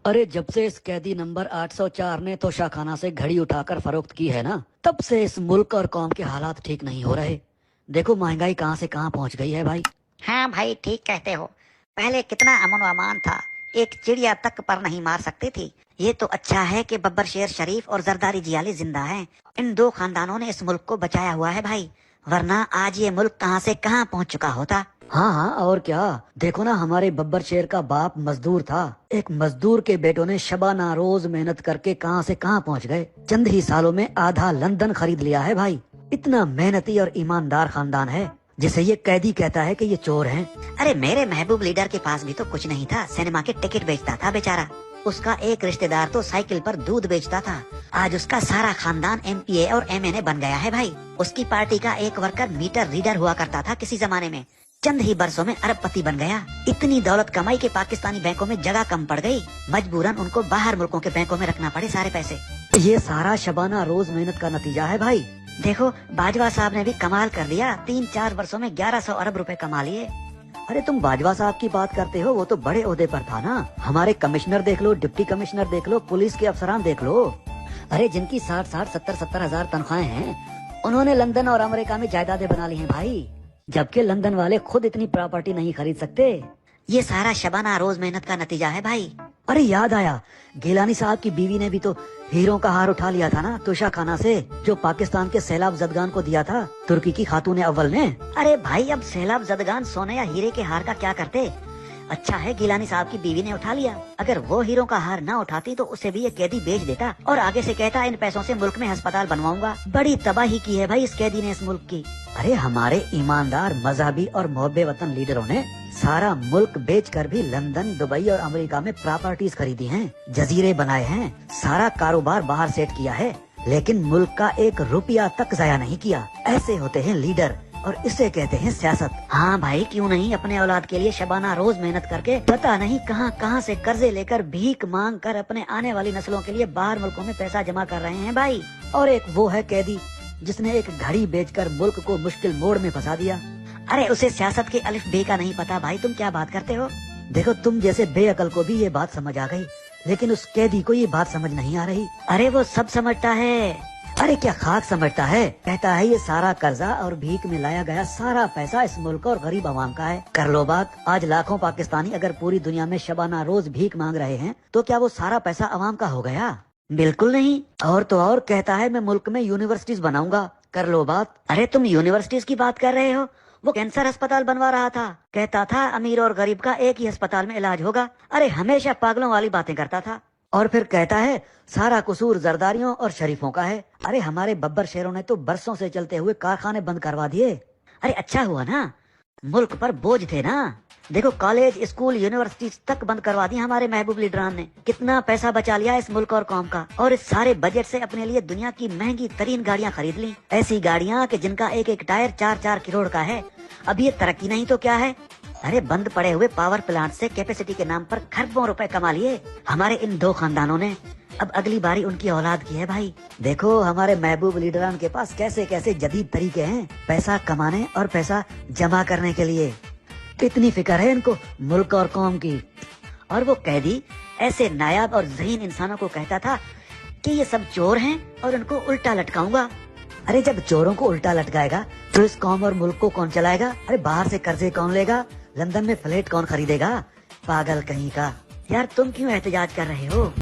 अरे जब से इस कैदी नंबर 804 ने तोशाखाना से घड़ी उठाकर फरोख्त की है ना, तब से इस मुल्क और कौम के हालात ठीक नहीं हो रहे। देखो महंगाई कहाँ से कहाँ पहुँच गई है भाई। हाँ भाई, ठीक कहते हो। पहले कितना अमन व अमान था, एक चिड़िया तक पर नहीं मार सकती थी। ये तो अच्छा है कि बब्बर शेर शरीफ और जरदारी जियाली जिंदा हैं। इन दो खानदानों ने इस मुल्क को बचाया हुआ है भाई, वरना आज ये मुल्क कहाँ से कहाँ पहुँच चुका होता। हाँ हाँ, और क्या। देखो ना, हमारे बब्बर शेर का बाप मजदूर था। एक मजदूर के बेटों ने शबाना रोज मेहनत करके कहाँ से कहाँ पहुँच गए। चंद ही सालों में आधा लंदन खरीद लिया है भाई। इतना मेहनती और ईमानदार खानदान है, जिसे ये कैदी कहता है कि ये चोर हैं। अरे मेरे महबूब लीडर के पास भी तो कुछ नहीं था, सिनेमा के टिकट बेचता था बेचारा। उसका एक रिश्तेदार तो साइकिल पर दूध बेचता था। आज उसका सारा खानदान MPA और MNA बन गया है भाई। उसकी पार्टी का एक वर्कर मीटर रीडर हुआ करता था किसी जमाने में, चंद ही बरसों में अरबपति बन गया। इतनी दौलत कमाई के पाकिस्तानी बैंकों में जगह कम पड़ गई, मजबूरन उनको बाहर मुल्कों के बैंकों में रखना पड़े सारे पैसे। ये सारा शबाना रोज मेहनत का नतीजा है भाई। देखो बाजवा साहब ने भी कमाल कर लिया, 3-4 वर्षों में 1100 अरब रुपए कमा लिए। अरे तुम बाजवा साहब की बात करते हो, वो तो बड़े ओहदे पर था ना। हमारे कमिश्नर देख लो, डिप्टी कमिश्नर देख लो, पुलिस के अफसरान देख लो। अरे जिनकी 60-60, 70-70 हजार तनख्वाहें हैं, उन्होंने लंदन और अमेरिका में जायदादें बना ली हैं भाई, जबकि लंदन वाले खुद इतनी प्रॉपर्टी नहीं खरीद सकते। ये सारा शबाना रोज मेहनत का नतीजा है भाई। अरे याद आया, गिलानी साहब की बीवी ने भी तो हीरों का हार उठा लिया था ना तोशाखाना से, जो पाकिस्तान के सैलाब जदगान को दिया था तुर्की की खातून अव्वल ने। अरे भाई, अब सैलाब जदगान सोने या हीरे के हार का क्या करते। अच्छा है गिलानी साहब की बीवी ने उठा लिया, अगर वो हीरो का हार ना उठाती तो उसे भी ये कैदी बेच देता और आगे से कहता इन पैसों से मुल्क में अस्पताल बनवाऊंगा। बड़ी तबाही की है भाई इस कैदी ने इस मुल्क की। अरे हमारे ईमानदार मजहबी और मोहब्बे वतन लीडरों ने सारा मुल्क बेचकर भी लंदन, दुबई और अमेरिका में प्रॉपर्टीज खरीदी हैं, जजीरे बनाए हैं, सारा कारोबार बाहर सेट किया है, लेकिन मुल्क का एक रुपया तक जाया नहीं किया। ऐसे होते हैं लीडर, और इसे कहते हैं सियासत। हाँ भाई, क्यों नहीं। अपने औलाद के लिए शबाना रोज मेहनत करके पता नहीं कहाँ कहाँ से कर्जे लेकर भीख मांग कर अपने आने वाली नस्लों के लिए बाहर मुल्कों में पैसा जमा कर रहे हैं भाई। और एक वो है कैदी जिसने एक घड़ी बेचकर मुल्क को मुश्किल मोड़ में फंसा दिया। अरे उसे सियासत के अलिफ बे का नहीं पता भाई, तुम क्या बात करते हो। देखो तुम जैसे बेअकल को भी ये बात समझ आ गई, लेकिन उस कैदी को ये बात समझ नहीं आ रही। अरे वो सब समझता है। अरे क्या खाक समझता है, कहता है ये सारा कर्जा और भीख में लाया गया सारा पैसा इस मुल्क और गरीब आवाम का है। कर लो बात, आज लाखों पाकिस्तानी अगर पूरी दुनिया में शबाना रोज भीख मांग रहे हैं, तो क्या वो सारा पैसा आवाम का हो गया? बिल्कुल नहीं। और तो और कहता है मैं मुल्क में यूनिवर्सिटीज बनाऊंगा। कर लो बात। अरे तुम यूनिवर्सिटीज की बात कर रहे हो, वो कैंसर अस्पताल बनवा रहा था। कहता था अमीर और गरीब का एक ही अस्पताल में इलाज होगा। अरे हमेशा पागलों वाली बातें करता था। और फिर कहता है सारा कसूर जरदारियों और शरीफों का है। अरे हमारे बब्बर शेरों ने तो बरसों से चलते हुए कारखाने बंद करवा दिए। अरे अच्छा हुआ ना, मुल्क पर बोझ थे ना। देखो कॉलेज, स्कूल, यूनिवर्सिटी तक बंद करवा दी हमारे महबूब लीडरान ने। कितना पैसा बचा लिया इस मुल्क और कौम का, और इस सारे बजट से अपने लिए दुनिया की महंगी तरीन गाड़ियाँ खरीद ली। ऐसी गाड़ियाँ कि जिनका एक एक टायर 4-4 करोड़ का है। अब ये तरक्की नहीं तो क्या है। अरे बंद पड़े हुए पावर प्लांट से कैपेसिटी के नाम पर खरबों रुपए कमा लिए हमारे इन दो खानदानों ने। अब अगली बारी उनकी औलाद की है भाई। देखो हमारे महबूब लीडरान के पास कैसे कैसे जदीद तरीके हैं पैसा कमाने और पैसा जमा करने के लिए। इतनी फिक्र है इनको मुल्क और कौम की। और वो कैदी ऐसे नायाब और ज़हीन इंसानों को कहता था कि ये सब चोर हैं और उनको उल्टा लटकाऊंगा। अरे जब चोरों को उल्टा लटकाएगा तो इस कौम और मुल्क को कौन चलाएगा? अरे बाहर से कर्जे कौन लेगा? लंदन में फ्लैट कौन खरीदेगा? पागल कहीं का। यार तुम क्यों एहतजाज कर रहे हो?